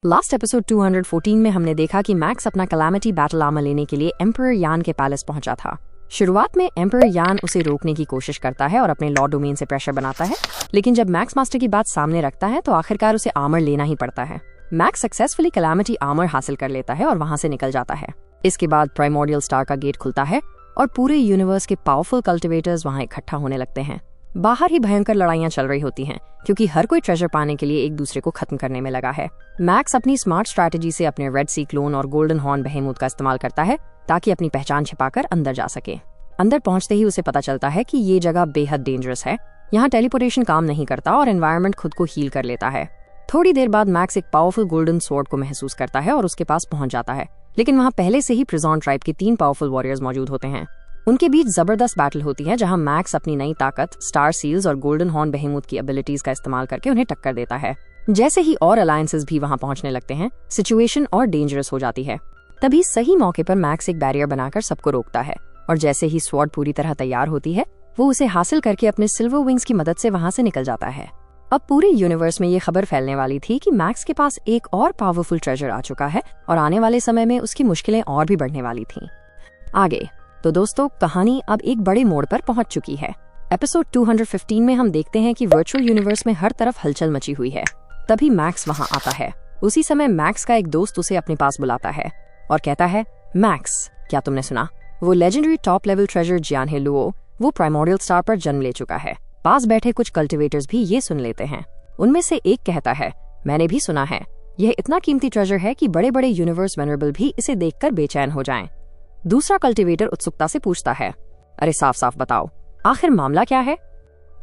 Last episode 214 में हमने देखा कि मैक्स अपना कैलामिटी बैटल आर्मर लेने के लिए एम्परर यान के पैलेस पहुंचा था। शुरुआत में एम्परर यान उसे रोकने की कोशिश करता है और अपने लॉ डोमेन से प्रेशर बनाता है, लेकिन जब मैक्स मास्टर की बात सामने रखता है तो आखिरकार उसे आर्मर लेना ही पड़ता है। मैक्स सक्सेसफुली कैलामिटी आर्मर हासिल कर लेता है और वहां से निकल जाता है। इसके बाद प्राइमोर्डियल स्टार का गेट खुलता है और पूरे यूनिवर्स के पावरफुल कल्टिवेटर्स वहां इकट्ठा होने लगते हैं। बाहर ही भयंकर लड़ाइयां चल रही होती हैं, क्योंकि हर कोई ट्रेजर पाने के लिए एक दूसरे को खत्म करने में लगा है। मैक्स अपनी स्मार्ट स्ट्रैटेजी से अपने रेड सी क्लोन और गोल्डन हॉर्न बेहेमूथ का इस्तेमाल करता है ताकि अपनी पहचान छिपाकर अंदर जा सके। अंदर पहुंचते ही उसे पता चलता है कि ये जगह बेहद डेंजरस है। यहाँ टेलीपोर्टेशन काम नहीं करता और एनवायरनमेंट खुद को हील कर लेता है। थोड़ी देर बाद मैक्स एक पावरफुल गोल्डन स्वॉर्ड को महसूस करता है और उसके पास पहुंच जाता है, लेकिन वहाँ पहले से ही प्रिजॉन ट्राइब के 3 पावरफुल वॉरियर्स मौजूद होते हैं। उनके बीच जबरदस्त बैटल होती है, जहां मैक्स अपनी नई ताकत, स्टार सील्स और गोल्डन हॉर्न बेहेमूथ की एबिलिटीज का इस्तेमाल करके उन्हें टक्कर देता है। जैसे ही और अलायंसेस भी वहां पहुंचने लगते हैं, सिचुएशन और डेंजरस हो जाती है। तभी सही मौके पर मैक्स एक बैरियर बनाकर सबको रोकता है और जैसे ही स्वॉर्ड पूरी तरह तैयार होती है, वो उसे हासिल करके अपने सिल्वर विंग्स की मदद से वहां से निकल जाता है। अब पूरे यूनिवर्स में ये खबर फैलने वाली थी कि मैक्स के पास एक और पावरफुल ट्रेजर आ चुका है और आने वाले समय में उसकी मुश्किलें और भी बढ़ने वाली थीं। आगे तो दोस्तों, कहानी अब एक बड़े मोड़ पर पहुंच चुकी है। एपिसोड 215 में हम देखते हैं कि वर्चुअल यूनिवर्स में हर तरफ हलचल मची हुई है। तभी मैक्स वहां आता है। उसी समय मैक्स का एक दोस्त उसे अपने पास बुलाता है और कहता है, मैक्स, क्या तुमने सुना? वो legendary top level treasure Jianhe Luo, वो प्राइमोर्डियल स्टार पर जन्म ले चुका है। पास बैठे कुछ कल्टिवेटर्स भी ये सुन लेते हैं। उनमें से एक कहता है, मैंने भी सुना है, यह इतना कीमती ट्रेजर है कि बड़े बड़े यूनिवर्स वेनरेबल भी इसे देखकर बेचैन हो जाएं। दूसरा कल्टिवेटर उत्सुकता से पूछता है, अरे साफ साफ बताओ, आखिर मामला क्या है?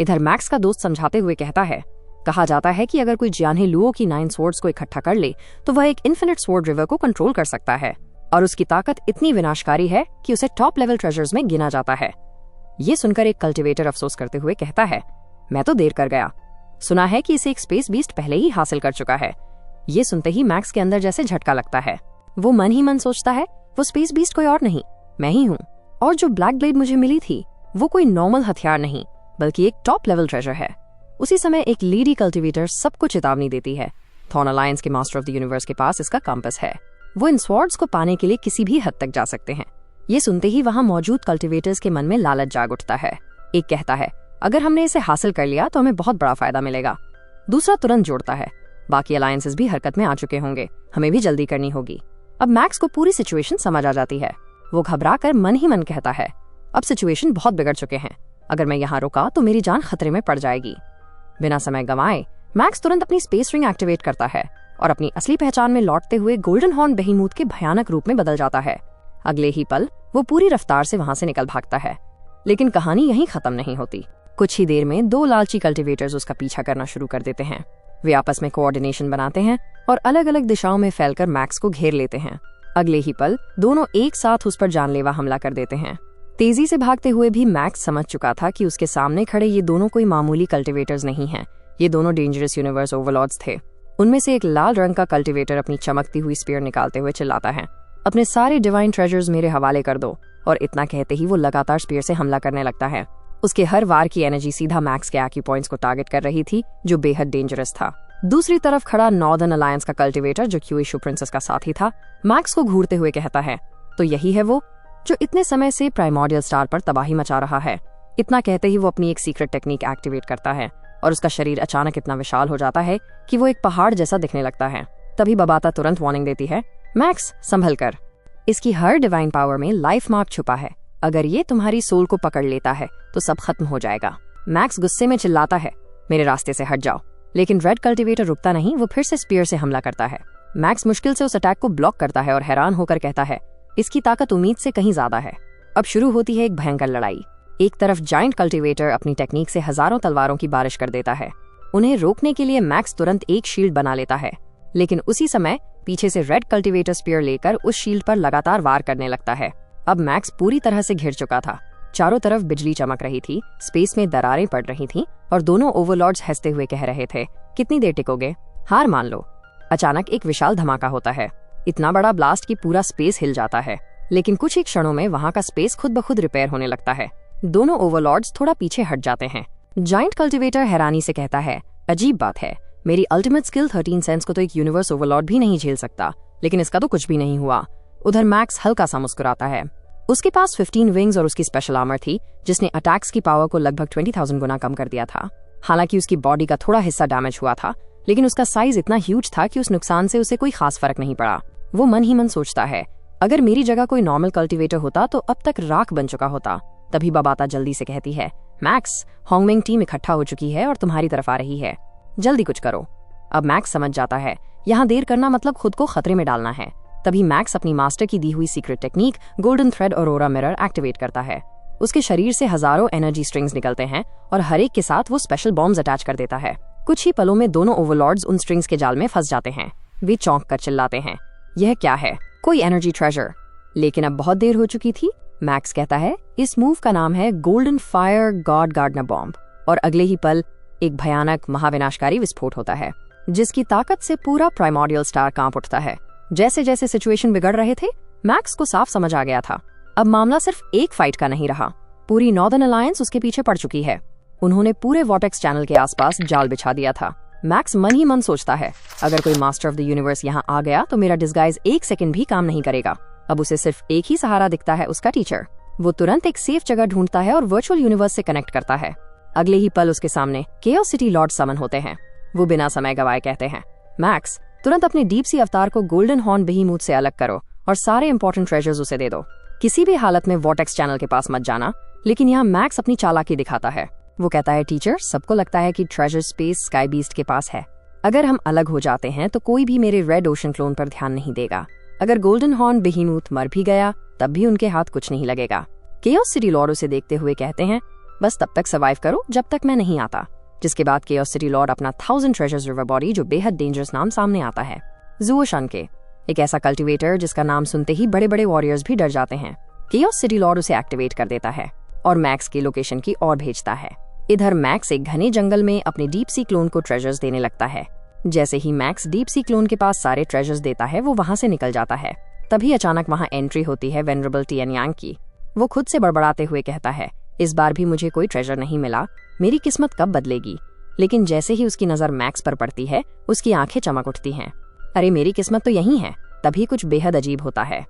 इधर मैक्स का दोस्त समझाते हुए कहता है, कहा जाता है कि अगर कोई जियानहे लुओ की 9 स्वॉर्ड्स को इकट्ठा कर ले तो वह एक इन्फिनिट स्वॉर्ड रिवर को कंट्रोल कर सकता है और उसकी ताकत इतनी विनाशकारी है कि उसे टॉप लेवल ट्रेजर्स में गिना जाता है। ये सुनकर एक कल्टिवेटर अफसोस करते हुए कहता है, मैं तो देर कर गया। सुना है कि इसे एक स्पेस बीस्ट पहले ही हासिल कर चुका है। ये सुनते ही मैक्स के अंदर जैसे झटका लगता है। वो मन ही मन सोचता है, वो स्पेस बीस्ट कोई और नहीं, मैं ही हूँ। और जो ब्लैक ब्लेड मुझे मिली थी वो कोई नॉर्मल हथियार नहीं, बल्कि एक टॉप लेवल ट्रेजर है। उसी समय एक लीडी कल्टिवेटर सबको चेतावनी देती है, थॉर्न अलायंस के मास्टर ऑफ द यूनिवर्स के पास इसका कंपास है। वो इन स्वॉर्ड्स को पाने के लिए किसी भी हद तक जा सकते हैं। ये सुनते ही वहाँ मौजूद कल्टिवेटर्स के मन में लालच जाग उठता है। एक कहता है, अगर हमने इसे हासिल कर लिया तो हमें बहुत बड़ा फायदा मिलेगा। दूसरा तुरंत जोड़ता है, बाकी अलायंसेस भी हरकत में आ चुके होंगे, हमें भी जल्दी करनी होगी। अब मैक्स को पूरी सिचुएशन समझ आ जाती है। वो घबराकर मन ही मन कहता है, अब सिचुएशन बहुत बिगड़ चुके हैं, अगर मैं यहाँ रुका तो मेरी जान खतरे में पड़ जाएगी। बिना समय गंवाए मैक्स तुरंत अपनी स्पेस रिंग एक्टिवेट करता है और अपनी असली पहचान में लौटते हुए गोल्डन हॉर्न बेहेमूथ के भयानक रूप में बदल जाता है। अगले ही पल वो पूरी रफ्तार से वहां से निकल भागता है। लेकिन कहानी यहीं खत्म नहीं होती। कुछ ही देर में 2 लालची कल्टिवेटर्स उसका पीछा करना शुरू कर देते हैं। वे आपस में कोऑर्डिनेशन बनाते हैं और अलग अलग दिशाओं में फैलकर मैक्स को घेर लेते हैं। अगले ही पल दोनों एक साथ उस पर जानलेवा हमला कर देते हैं। तेजी से भागते हुए भी मैक्स समझ चुका था कि उसके सामने खड़े ये दोनों कोई मामूली कल्टिवेटर्स नहीं हैं। ये दोनों डेंजरस यूनिवर्स ओवरलॉर्ड्स थे। उनमें से एक लाल रंग का कल्टिवेटर अपनी चमकती हुई स्पीयर निकालते हुए चिल्लाता है, अपने सारे डिवाइन ट्रेजर्स मेरे हवाले कर दो। और इतना कहते ही वो लगातार स्पीयर से हमला करने लगता है। उसके हर वार की एनर्जी सीधा मैक्स के एक्यू पॉइंट्स को टारगेट कर रही थी, जो बेहद डेंजरस था। दूसरी तरफ खड़ा नॉर्दर्न अलायंस का कल्टिवेटर, जो क्यूइशु प्रिंसेस का साथी था, मैक्स को घूरते हुए कहता है, तो यही है वो जो इतने समय से प्राइमोर्डियल स्टार पर तबाही मचा रहा है। इतना कहते ही वो अपनी एक सीक्रेट टेक्निक एक्टिवेट करता है और उसका शरीर अचानक इतना विशाल हो जाता है कि वो एक पहाड़ जैसा दिखने लगता है। तभी बबाता तुरंत वार्निंग देती है, मैक्स संभल कर, इसकी हर डिवाइन पावर में लाइफ मार्क छुपा है। अगर ये तुम्हारी सोल को पकड़ लेता है तो सब खत्म हो जाएगा। मैक्स गुस्से में चिल्लाता है, मेरे रास्ते से हट जाओ। लेकिन रेड कल्टिवेटर रुकता नहीं, वो फिर से स्पीयर से हमला करता है। मैक्स मुश्किल से उस अटैक को ब्लॉक करता है और हैरान होकर कहता है, इसकी ताकत उम्मीद से कहीं ज्यादा है। अब शुरू होती है एक भयंकर लड़ाई। एक तरफ जायंट कल्टिवेटर अपनी टेक्निक से हजारों तलवारों की बारिश कर देता है। उन्हें रोकने के लिए मैक्स तुरंत एक शील्ड बना लेता है, लेकिन उसी समय पीछे से रेड कल्टिवेटर स्पीयर लेकर उस शील्ड पर लगातार वार करने लगता है। अब मैक्स पूरी तरह से घिर चुका था। चारों तरफ बिजली चमक रही थी, स्पेस में दरारें पड़ रही थीं और दोनों ओवरलॉर्ड्स हंसते हुए कह रहे थे, कितनी देर टिकोगे, हार मान लो। अचानक एक विशाल धमाका होता है। इतना बड़ा ब्लास्ट कि पूरा स्पेस हिल जाता है, लेकिन कुछ ही क्षणों में वहां का स्पेस खुद ब खुद रिपेयर होने लगता है। दोनों ओवरलॉर्ड्स थोड़ा पीछे हट जाते हैं। जायंट कल्टिवेटर हैरानी से कहता है, अजीब बात है, मेरी अल्टीमेट स्किल 13 सेंस को तो एक यूनिवर्स ओवरलॉर्ड भी नहीं झेल सकता, लेकिन इसका तो कुछ भी नहीं हुआ। उधर मैक्स हल्का सा मुस्कुराता है। उसके पास 15 विंग्स और उसकी स्पेशल आर्मर थी, जिसने अटैक्स की पावर को लगभग 20,000 गुना कम कर दिया था। हालांकि उसकी बॉडी का थोड़ा हिस्सा डैमेज हुआ था, लेकिन उसका साइज इतना ह्यूज था कि उस नुकसान से उसे कोई खास फर्क नहीं पड़ा। वो मन ही मन सोचता है, अगर मेरी जगह कोई नॉर्मल कल्टीवेटर होता तो अब तक राख बन चुका होता। तभी बबाता जल्दी से कहती है, मैक्स, होंगमिंग टीम इकट्ठा हो चुकी है और तुम्हारी तरफ आ रही है, जल्दी कुछ करो। अब मैक्स समझ जाता है, यहाँ देर करना मतलब खुद को खतरे में डालना है। तभी मैक्स अपनी मास्टर की दी हुई secret technique golden thread aurora mirror activate करता है। उसके शरीर से हजारों एनर्जी स्ट्रिंग्स निकलते हैं और हर एक के साथ वो स्पेशल बॉम्ब्स अटैच कर देता है। कुछ ही पलों में दोनों ओवरलॉर्ड्स उन स्ट्रिंग्स के जाल में फंस जाते हैं। वे चौंक कर चिल्लाते हैं, यह क्या है? कोई एनर्जी ट्रेजर। लेकिन अब बहुत देर हो चुकी थी। मैक्स कहता है, इस मूव का नाम है golden fire god gardener bomb. और अगले ही पल एक भयानक महाविनाशकारी विस्फोट होता है, जिसकी ताकत से पूरा प्राइमोर्डियल स्टार कांप उठता है। जैसे जैसे सिचुएशन बिगड़ रहे थे, मैक्स को साफ समझ आ गया था, अब मामला सिर्फ एक फाइट का नहीं रहा। पूरी नॉर्दर्न अलायंस उसके पीछे पड़ चुकी है। उन्होंने पूरे वॉर्टेक्स चैनल के आसपास जाल बिछा दिया था। मैक्स मन ही मन सोचता है, अगर कोई मास्टर ऑफ द यूनिवर्स यहाँ आ गया तो मेरा डिस्गाइज एक सेकंड भी काम नहीं करेगा। अब उसे सिर्फ एक ही सहारा दिखता है, उसका टीचर। वो तुरंत एक सेफ जगह ढूंढता है और वर्चुअल यूनिवर्स से कनेक्ट करता है। अगले ही पल उसके सामने केओस सिटी लॉर्ड समन होते हैं। वो बिना समय गवाए कहते हैं, मैक्स, तुरंत अपने डीप सी अवतार को गोल्डन हॉर्न बेहीमूथ से अलग करो और सारे इंपॉर्टेंट ट्रेजर्स उसे दे दो। किसी भी हालत में वॉर्टेक्स चैनल के पास मत जाना। लेकिन यहाँ मैक्स अपनी चालाकी दिखाता है। वो कहता है, टीचर, सबको लगता है कि ट्रेजर स्पेस स्काई बीस्ट के पास है। अगर हम अलग हो जाते हैं तो कोई भी मेरे रेड ओशन क्लोन पर ध्यान नहीं देगा। अगर गोल्डन हॉर्न बेहीमूथ मर भी गया तब भी उनके हाथ कुछ नहीं लगेगा। केओस सिटी लॉर्ड उसे देखते हुए कहते हैं, बस तब तक सर्वाइव करो जब तक मैं नहीं आता। जिसके बाद केओस सिटी लॉर्ड अपना 1000 ट्रेजर्स रिवर बॉडी, जो बेहद डेंजरस नाम, सामने आता है। जुओ शनके, एक ऐसा कल्टीवेटर जिसका नाम सुनते ही बड़े बड़े वॉरियर्स भी डर जाते हैं। केओस सिटी लॉर्ड उसे एक्टिवेट कर देता है और मैक्स की लोकेशन की ओर भेजता है। इधर मैक्स एक घने जंगल में अपने डीप सी क्लोन को ट्रेजर्स देने लगता है। जैसे ही मैक्स डीप सी क्लोन के पास सारे ट्रेजर्स देता है, वो वहां से निकल जाता है। तभी अचानक वहां एंट्री होती है वेनरेबल टियन यांग की। वो खुद से बड़बड़ाते हुए कहता है, इस बार भी मुझे कोई ट्रेजर नहीं मिला, मेरी किस्मत कब बदलेगी? लेकिन जैसे ही उसकी नजर मैक्स पर पड़ती है, उसकी आंखें चमक उठती हैं। अरे, मेरी किस्मत तो यही है। तभी कुछ बेहद अजीब होता है।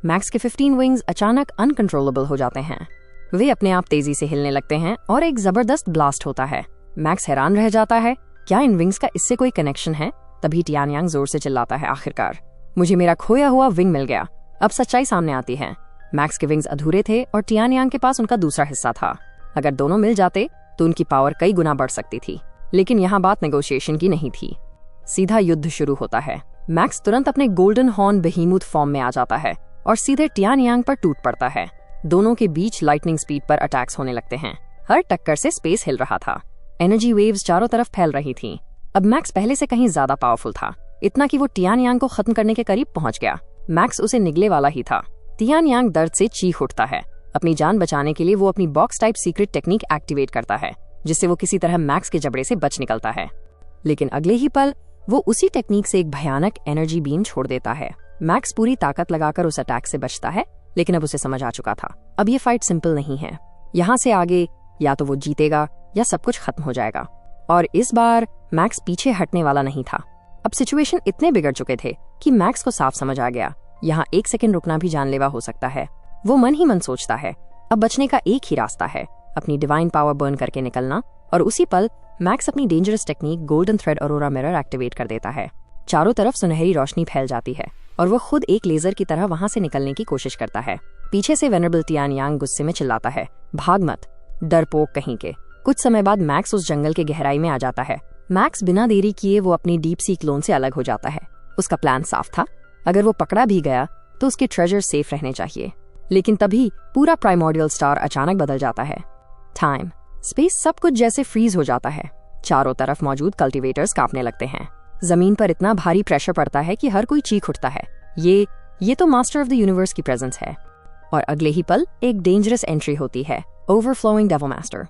मैक्स के 15 विंग्स अचानक अनकंट्रोलेबल हो जाते हैं। वे अपने आप तेजी से हिलने लगते हैं और एक जबरदस्त ब्लास्ट होता है। मैक्स हैरान रह जाता है, क्या इन विंग्स का इससे कोई कनेक्शन है? तभी टियान यांग जोर से चिल्लाता है, आखिरकार मुझे मेरा खोया हुआ विंग मिल गया। अब सच्चाई सामने आती है। मैक्स के विंग्स अधूरे थे और टियान यांग के पास उनका दूसरा हिस्सा था। अगर दोनों मिल जाते तो उनकी पावर कई गुना बढ़ सकती थी। लेकिन यहाँ बात नेगोशिएशन की नहीं थी, सीधा युद्ध शुरू होता है। मैक्स तुरंत अपने गोल्डन हॉर्न बेहीमूथ फॉर्म में आ जाता है और सीधे टियान यांग पर टूट पड़ता है। दोनों के बीच लाइटनिंग स्पीड पर अटैक्स होने लगते हैं। हर टक्कर से स्पेस हिल रहा था। एनर्जी वेव्स चारों तरफ फैल रही थीं। अब मैक्स पहले से कहीं ज्यादा पावरफुल था, इतना कि वो टियान यांग को खत्म करने के करीब पहुंच गया। मैक्स उसे निगले वाला ही था। टियान यांग दर्द से चीख उठता है। अपनी जान बचाने के लिए वो अपनी box type secret technique activate करता है, जिससे वो किसी तरह मैक्स के जबड़े से बच निकलता है। लेकिन अगले ही पल वो उसी टेक्निक से एक भयानक एनर्जी बीम छोड़ देता है। मैक्स पूरी ताकत लगाकर उस अटैक से बचता है, लेकिन अब उसे समझ आ चुका था, अब ये फाइट सिंपल नहीं है। यहाँ से आगे या तो वो जीतेगा या सब कुछ खत्म हो जाएगा। और इस बार मैक्स पीछे हटने वाला नहीं था। अब सिचुएशन इतने बिगड़ चुके थे कि मैक्स को साफ समझ आ गया, यहाँ एक सेकंड रुकना भी जानलेवा हो सकता है। वो मन ही मन सोचता है, अब बचने का एक ही रास्ता है, अपनी डिवाइन पावर बर्न करके निकलना। और उसी पल मैक्स अपनी dangerous technique golden thread aurora mirror activate कर देता है। चारों तरफ सुनहरी रोशनी फैल जाती है और वो खुद एक लेजर की तरह वहां से निकलने की कोशिश करता है। पीछे से वेनरेबल टियान यांग गुस्से में चिल्लाता है, भाग मत, डरपोक कहीं के। कुछ समय बाद मैक्स उस जंगल के गहराई में आ जाता है। मैक्स बिना देरी किए वो अपनी डीप सी क्लोन से अलग हो जाता है। उसका प्लान साफ था, अगर वो पकड़ा भी गया तो उसके ट्रेजर सेफ रहने चाहिए। लेकिन तभी पूरा प्राइमोर्डियल स्टार अचानक बदल जाता है। टाइम, स्पेस, सब कुछ जैसे फ्रीज हो जाता है। चारों तरफ मौजूद कल्टीवेटर्स कांपने लगते हैं। जमीन पर इतना भारी प्रेशर पड़ता है कि हर कोई चीख उठता है, ये तो मास्टर ऑफ द यूनिवर्स की प्रेजेंस है। और अगले ही पल एक डेंजरस एंट्री होती है, overflowing devil master.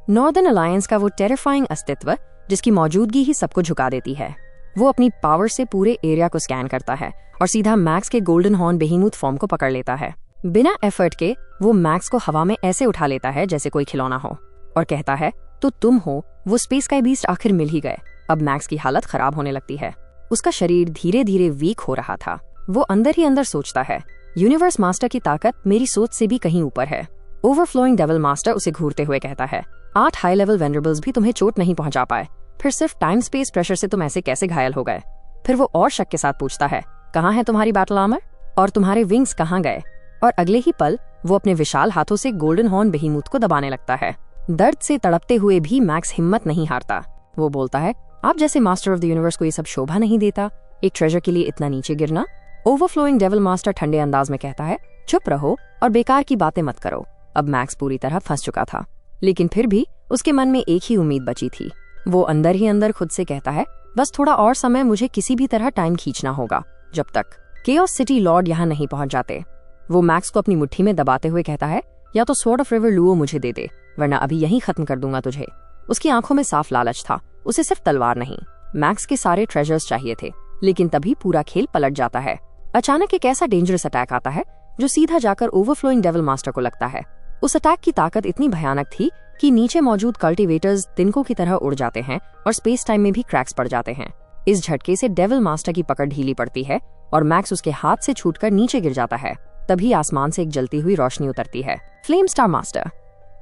Northern alliance का वो टेरिफाइंग अस्तित्व जिसकी मौजूदगी ही सबको झुका देती है। वो अपनी पावर से पूरे एरिया को स्कैन करता है और सीधा मैक्स के गोल्डन हॉर्न बेहीमूथ फॉर्म को पकड़ लेता है। बिना एफर्ट के वो मैक्स को हवा में ऐसे उठा लेता है जैसे कोई खिलौना हो और कहता है, तो तुम हो वो स्पेस स्काई बीस्ट, आखिर मिल ही गए। अब मैक्स की हालत खराब होने लगती है। उसका शरीर धीरे धीरे वीक हो रहा था। वो अंदर ही अंदर सोचता है, यूनिवर्स मास्टर की ताकत मेरी सोच से भी कहीं ऊपर है। ओवरफ्लोइंग डेविल मास्टर उसे घूरते हुए कहता है, 8 हाई लेवल वेनरेबल्स भी तुम्हें चोट नहीं पहुंचा पाए, फिर सिर्फ टाइम स्पेस प्रेशर से तुम ऐसे कैसे घायल हो गए? फिर वो और शक के साथ पूछता है, कहाँ है तुम्हारी बैटल आर्मर और तुम्हारे विंग्स कहाँ गए? और अगले ही पल वो अपने विशाल हाथों से गोल्डन हॉर्न बेहीमूथ को दबाने लगता है। दर्द से तड़पते हुए भी मैक्स हिम्मत नहीं हारता। वो बोलता है, आप जैसे मास्टर ऑफ द यूनिवर्स को ये सब शोभा नहीं देता, एक ट्रेजर के लिए इतना नीचे गिरना। ओवरफ्लोइंग डेविल मास्टर ठंडे अंदाज में कहता है, चुप रहो और बेकार की बातें मत करो। अब मैक्स पूरी तरह फंस चुका था, लेकिन फिर भी उसके मन में एक ही उम्मीद बची थी। वो अंदर ही अंदर खुद से कहता है, बस थोड़ा और समय मुझे किसी भी तरह टाइम खींचना होगा, जब तक केओस सिटी लॉर्ड यहाँ नहीं पहुंच जाते। वो मैक्स को अपनी मुट्ठी में दबाते हुए कहता है, या तो स्वॉर्ड ऑफ रिवर लुओ मुझे दे दे, वरना अभी यहीं खत्म कर दूंगा तुझे। उसकी आंखों में साफ लालच था, उसे सिर्फ तलवार नहीं, मैक्स के सारे ट्रेजर्स चाहिए थे। लेकिन तभी पूरा खेल पलट जाता है। अचानक एक ऐसा डेंजरस अटैक आता है जो सीधा जाकर ओवरफ्लोइंग डेविल मास्टर को लगता है। उस अटैक की ताकत इतनी भयानक थी कि नीचे मौजूद कल्टीवेटर्स तिनकों की तरह उड़ जाते हैं और स्पेस टाइम में भी क्रैक्स पड़ जाते हैं। इस झटके से डेविल मास्टर की पकड़ ढीली पड़ती है और मैक्स उसके हाथ से छूटकर नीचे गिर जाता है। तभी आसमान से एक जलती हुई रोशनी उतरती है। फ्लेम स्टार मास्टर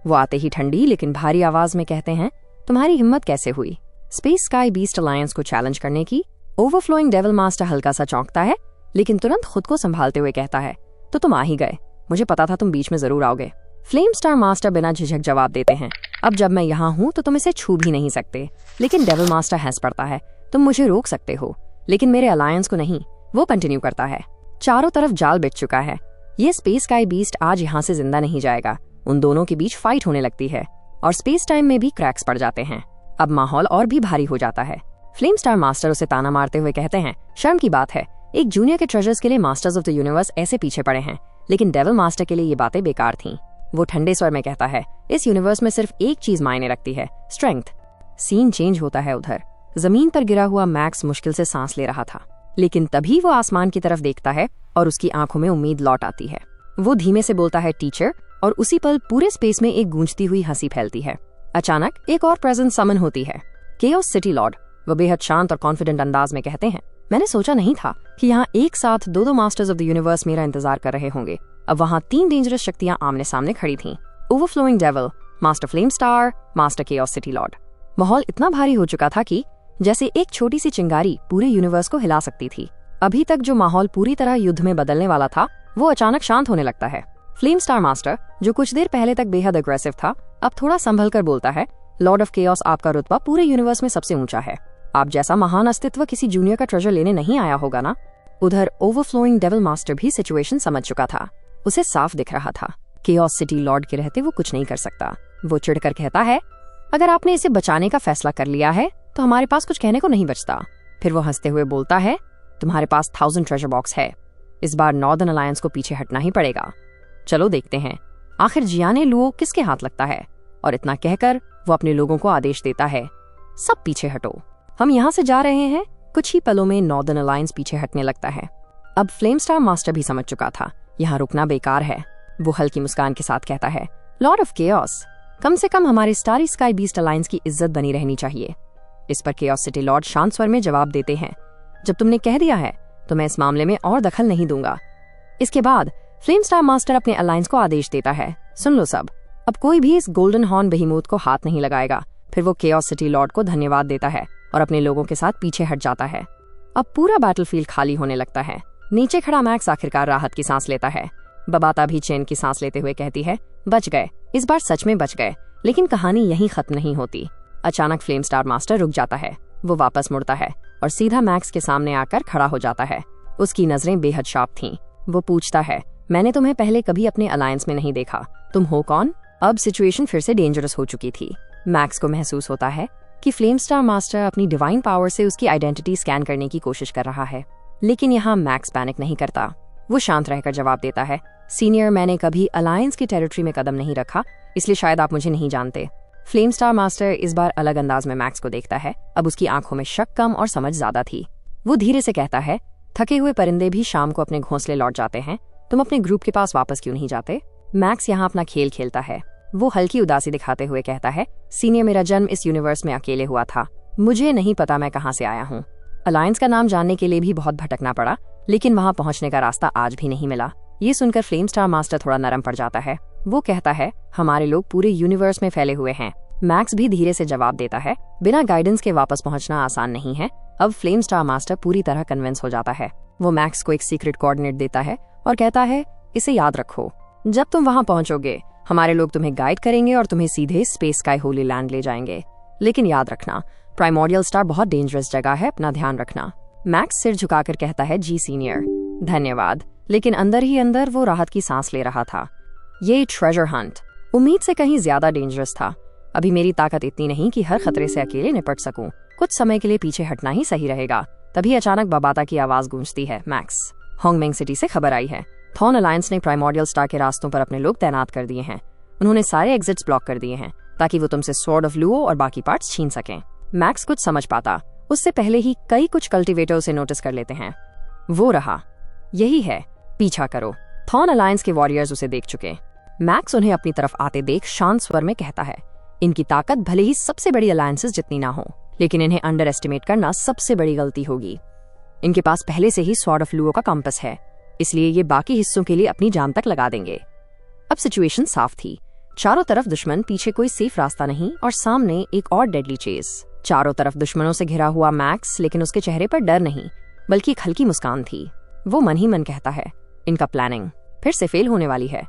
वो आते ही ठंडी लेकिन भारी आवाज में कहते हैं, तुम्हारी हिम्मत कैसे हुई स्पेस स्काई बीस्ट अलायंस को चैलेंज करने की? ओवरफ्लोइंग डेविल मास्टर हल्का सा चौंकता है, लेकिन तुरंत खुद को संभालते हुए कहता है, तो तुम आ ही गए, मुझे पता था तुम बीच में जरूर आओगे। फ्लेम स्टार मास्टर बिना झिझक जवाब देते हैं, अब जब मैं यहाँ हूँ तो तुम इसे छू भी नहीं सकते। लेकिन डेविल मास्टर हंस पड़ता है, तुम मुझे रोक सकते हो लेकिन मेरे अलायंस को नहीं। वो कंटिन्यू करता है, चारों तरफ जाल बिछ चुका है, ये स्पेस स्काई बीस्ट आज यहाँ से जिंदा नहीं जाएगा। उन दोनों के बीच फाइट होने लगती है और स्पेस टाइम में भी क्रैक्स पड़ जाते हैं। अब माहौल और भी भारी हो जाता है। फ्लेम स्टार मास्टर उसे ताना मारते हुए कहते हैं, शर्म की बात है, एक जूनियर के ट्रेजर्स के लिए मास्टर्स ऑफ द यूनिवर्स ऐसे पीछे पड़े हैं, लेकिन डेविल मास्टर के लिए ये बातें बेकार थीं। वो ठंडे स्वर में कहता है, इस यूनिवर्स में सिर्फ एक चीज मायने रखती है, स्ट्रेंथ। सीन चेंज होता है। उधर जमीन पर गिरा हुआ मैक्स मुश्किल से सांस ले रहा था, लेकिन तभी वो आसमान की तरफ देखता है और उसकी आंखों में उम्मीद लौट आती है। वो धीमे से बोलता है, टीचर, और उसी पल पूरे स्पेस में एक गूंजती हुई हंसी फैलती है। अचानक एक और प्रेजेंस समन होती है, केओस सिटी लॉर्ड। वो बेहद शांत और कॉन्फिडेंट अंदाज में कहते हैं, मैंने सोचा नहीं था कि यहाँ एक साथ दो मास्टर्स ऑफ द यूनिवर्स मेरा इंतजार कर रहे होंगे। अब वहाँ 3 डेंजरस शक्तियां आमने सामने खड़ी थीं, overflowing devil, master flame star, master chaos city Lord. माहौल इतना भारी हो चुका था कि जैसे एक छोटी सी चिंगारी पूरे यूनिवर्स को हिला सकती थी। अभी तक जो माहौल पूरी तरह युद्ध में बदलने वाला था, वो अचानक शांत होने लगता है। फ्लेम स्टार मास्टर, जो कुछ देर पहले तक बेहद अग्रेसिव था, अब थोड़ा संभल कर बोलता है, लॉर्ड ऑफ केओस, आपका रुतबा पूरे यूनिवर्स में सबसे ऊंचा है। आप जैसा महान अस्तित्व किसी जूनियर का ट्रेजर लेने नहीं आया होगा ना। उधर ओवरफ्लोइंग डेविल मास्टर भी सिचुएशन समझ चुका था। उसे साफ दिख रहा था, केओस सिटी लॉर्ड के रहते वो कुछ नहीं कर सकता। वो चिढ़कर कहता है, अगर आपने इसे बचाने का फैसला कर लिया है तो हमारे पास कुछ कहने को नहीं बचता। फिर वो हंसते हुए बोलता है, तुम्हारे पास 1000 ट्रेजर बॉक्स है, इस बार नॉर्दर्न अलायंस को पीछे हटना ही पड़ेगा। चलो देखते हैं आखिर जियाने लुओ किसके हाथ लगता है। और इतना कहकर वो अपने लोगों को आदेश देता है, सब पीछे हटो, हम यहाँ से जा रहे हैं। कुछ ही पलों में नॉर्दर्न अलायंस पीछे हटने लगता है। अब फ्लेम स्टार मास्टर भी समझ चुका था, यहाँ रुकना बेकार है। वो हल्की मुस्कान के साथ कहता है, लॉर्ड ऑफ केओस, कम से कम हमारे स्टारी स्काई बीस्ट अलायंस की इज्जत बनी रहनी चाहिए। इस पर केओस सिटी लॉर्ड शांत स्वर में जवाब देते हैं, जब तुमने कह दिया है तो मैं इस मामले में और दखल नहीं दूंगा। इसके बाद फ्लेम स्टार मास्टर अपने अलायंस को आदेश देता है, सुन लो सब, अब कोई भी इस गोल्डन हॉर्न बेहीमूथ को हाथ नहीं लगाएगा। फिर वो केओस सिटी लॉर्ड को धन्यवाद देता है और अपने लोगों के साथ पीछे हट जाता है। अब पूरा बैटलफील्ड खाली होने लगता है। नीचे खड़ा मैक्स आखिरकार राहत की सांस लेता है। बबाता भी चैन की सांस लेते हुए कहती है, बच गए, इस बार सच में बच गए। लेकिन कहानी यहीं खत्म नहीं होती। अचानक फ्लेम स्टार मास्टर रुक जाता है। वो वापस मुड़ता है और सीधा मैक्स के सामने आकर खड़ा हो जाता है। उसकी नजरें बेहद शार्प थीं। वो पूछता है, मैंने तुम्हें पहले कभी अपने अलायंस में नहीं देखा, तुम हो कौन? अब सिचुएशन फिर से डेंजरस हो चुकी थी। मैक्स को महसूस होता है कि फ्लेम स्टार मास्टर अपनी डिवाइन पावर से उसकी आइडेंटिटी स्कैन करने की कोशिश कर रहा है। लेकिन यहाँ मैक्स पैनिक नहीं करता। वो शांत रहकर जवाब देता है, सीनियर, मैंने कभी अलायंस की टेरिटरी में कदम नहीं रखा, इसलिए शायद आप मुझे नहीं जानते। फ्लेम स्टार मास्टर इस बार अलग अंदाज में मैक्स को देखता है। अब उसकी आंखों में शक कम और समझ ज्यादा थी। वो धीरे से कहता है, थके हुए परिंदे भी शाम को अपने घोंसले लौट जाते हैं, तुम अपने ग्रुप के पास वापस क्यों नहीं जाते? मैक्स यहाँ अपना खेल खेलता है। वो हल्की उदासी दिखाते हुए कहता है, सीनियर, मेरा जन्म इस यूनिवर्स में अकेले हुआ था। मुझे नहीं पता मैं कहाँ से आया हूँ। अलायंस का नाम जानने के लिए भी बहुत भटकना पड़ा, लेकिन वहां पहुंचने का रास्ता आज भी नहीं मिला। ये सुनकर फ्लेम स्टार मास्टर थोड़ा नरम पड़ जाता है। वो कहता है, हमारे लोग पूरे यूनिवर्स में फैले हुए हैं। मैक्स भी धीरे से जवाब देता है, बिना गाइडेंस के वापस पहुंचना आसान नहीं है। अब फ्लेम स्टार मास्टर पूरी तरह कन्विंस हो जाता है। वो मैक्स को एक सीक्रेट कोऑर्डिनेट देता है और कहता है, इसे याद रखो, जब तुम वहां पहुंचोगे हमारे लोग तुम्हें गाइड करेंगे और तुम्हें सीधे स्पेस स्काई होली लैंड ले जाएंगे। लेकिन याद रखना, प्राइमोर्डियल स्टार बहुत डेंजरस जगह है, अपना ध्यान रखना। मैक्स सिर झुकाकर कहता है, जी सीनियर, धन्यवाद। लेकिन अंदर ही अंदर वो राहत की सांस ले रहा था। ये ट्रेजर हंट उम्मीद से कहीं ज्यादा डेंजरस था। अभी मेरी ताकत इतनी नहीं कि हर खतरे से अकेले निपट सकूं। कुछ समय के लिए पीछे हटना ही सही रहेगा। तभी अचानक बाबाता की आवाज गूंजती है, मैक्स, होंगमेंग सिटी से खबर आई है। थॉन अलायंस ने प्राइमोर्डियल स्टार के रास्तों पर अपने लोग तैनात कर दिए हैं। उन्होंने सारे एग्जिट्स ब्लॉक कर दिए हैं ताकि वो तुमसे स्वॉर्ड ऑफ लुओ और बाकी पार्ट्स छीन सकें। मैक्स कुछ समझ पाता उससे पहले ही कई कुछ कल्टिवेटर उसे नोटिस कर लेते हैं। वो रहा, यही है, पीछा करो। थॉन अलायंस के वॉरियर्स उसे देख चुके। मैक्स उन्हें अपनी तरफ आते देख शांत स्वर में कहता है, इनकी ताकत भले ही सबसे बड़ी अलायंसेस जितनी ना हो, लेकिन इन्हें अंडर एस्टिमेट करना सबसे बड़ी गलती होगी। इनके पास पहले से ही स्वॉर्ड ऑफ लुओ का कंपास है, इसलिए ये बाकी हिस्सों के लिए अपनी जान तक लगा देंगे। अब सिचुएशन साफ थी। चारों तरफ दुश्मन, पीछे कोई सेफ रास्ता नहीं और सामने एक और डेडली चेज। चारों तरफ दुश्मनों से घिरा हुआ मैक्स, लेकिन उसके चेहरे पर डर नहीं बल्कि एक हल्की मुस्कान थी। वो मन ही मन कहता है, इनका प्लानिंग फिर से फेल होने वाली है।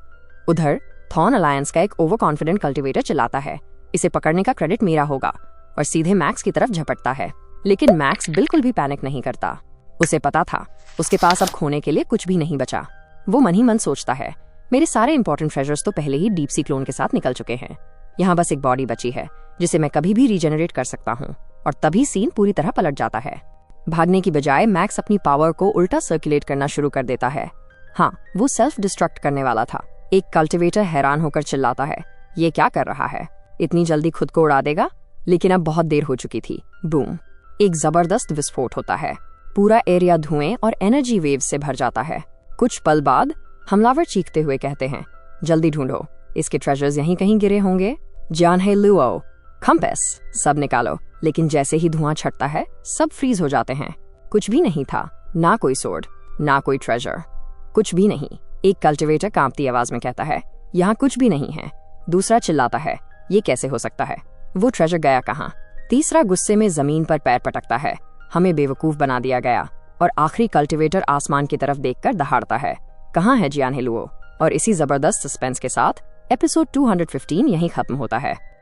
उधर थॉन अलायंस का एक ओवर कॉन्फिडेंट कल्टिवेटर चिल्लाता है, इसे पकड़ने का क्रेडिट मेरा होगा, और सीधे मैक्स की तरफ झपटता है। लेकिन मैक्स बिल्कुल भी पैनिक नहीं करता। उसे पता था उसके पास अब खोने के लिए कुछ भी नहीं बचा। वो मन ही मन सोचता है, मेरे सारे इंपॉर्टेंट ट्रेजर्स तो पहले ही डीप सी क्लोन के साथ निकल चुके हैं। यहाँ बस एक बॉडी बची है जिसे मैं कभी भी रीजेनरेट कर सकता हूँ। और तभी सीन पूरी तरह पलट जाता है। भागने की बजाय मैक्स अपनी पावर को उल्टा सर्कुलेट करना शुरू कर देता है। हाँ, वो सेल्फ डिस्ट्रक्ट करने वाला था। एक कल्टिवेटर हैरान होकर चिल्लाता है, ये क्या कर रहा है, इतनी जल्दी खुद को उड़ा देगा? लेकिन अब बहुत देर हो चुकी थी। बूम, एक जबरदस्त विस्फोट होता है। पूरा एरिया धुएं और एनर्जी वेव से भर जाता है। कुछ पल बाद हमलावर चीखते हुए कहते हैं, जल्दी ढूंढो, इसके ट्रेजर्स यहीं कहीं गिरे होंगे। जियानहे लुओ, कंपास, सब निकालो। लेकिन जैसे ही धुआं छटता है सब फ्रीज हो जाते हैं। कुछ भी नहीं था, ना कोई सोर्ड, ना कोई ट्रेजर, कुछ भी नहीं। एक कल्टिवेटर कांपती आवाज में कहता है, यहाँ कुछ भी नहीं है। दूसरा चिल्लाता है, ये कैसे हो सकता है, वो ट्रेजर गया कहाँ? तीसरा गुस्से में जमीन पर पैर पटकता है, हमें बेवकूफ बना दिया गया। और आखिरी कल्टिवेटर आसमान की तरफ देखकर दहाड़ता है, कहाँ है जियानहे लुओ? और इसी जबरदस्त सस्पेंस के साथ एपिसोड 215 यहीं खत्म होता है।